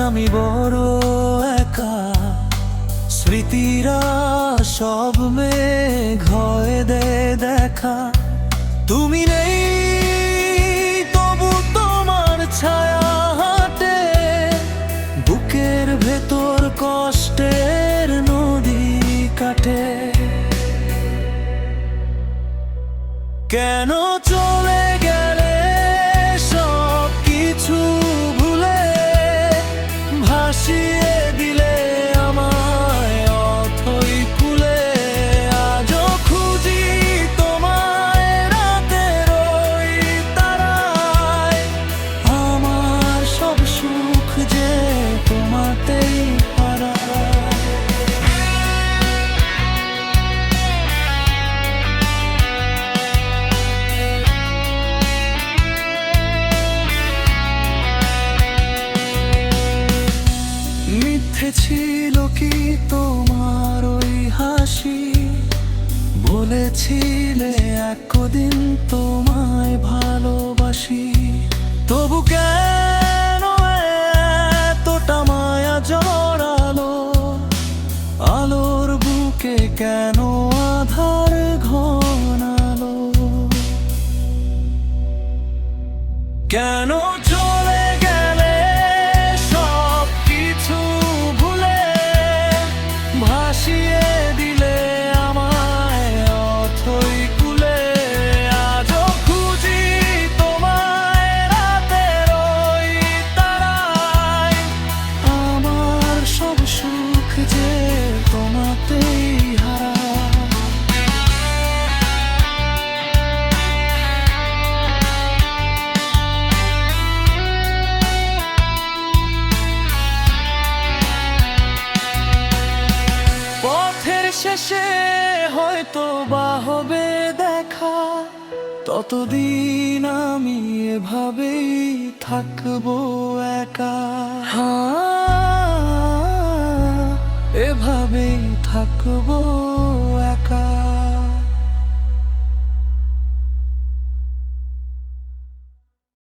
আমি বড় একা, স্মৃতিরা সব মেঘ হয়ে দেয় দেখা। তুমি নেই তবু তোমার ছায়া হাঁটে, বুকের ভেতর কষ্টের নদী কাটে। কেন চলে গেলে সব কিছু ভুলে, ভাসিয়ে দিলে আমায় অথই কুলে। আজও খুঁজি তোমায় রাতের ওই তারায়, আমার সব সুখ যে তোমাতেই হারায়। মিথ্যে ছিল কি তোমার ওই হাসি, বলেছিলে একদিন তোমায় ভালোবাসি। তবু কেন এতটা মায়া জড়ালো, আলোর বুকে কেন আধার ঘনালো। কেন চলে গেলে সব কিছু ভুলে, ভাসিয়ে দিলে আমায় অথই কুলে। আজও খুঁজি তোমায় রাতের ওই তারায়, আমার সব সুখ যে তোমাতেই হারায়। পথের শেষে হয়তো বা হবে দেখা, ততদিন আমি এভাবেই থাকবো একা। এভাবেই থাকবো।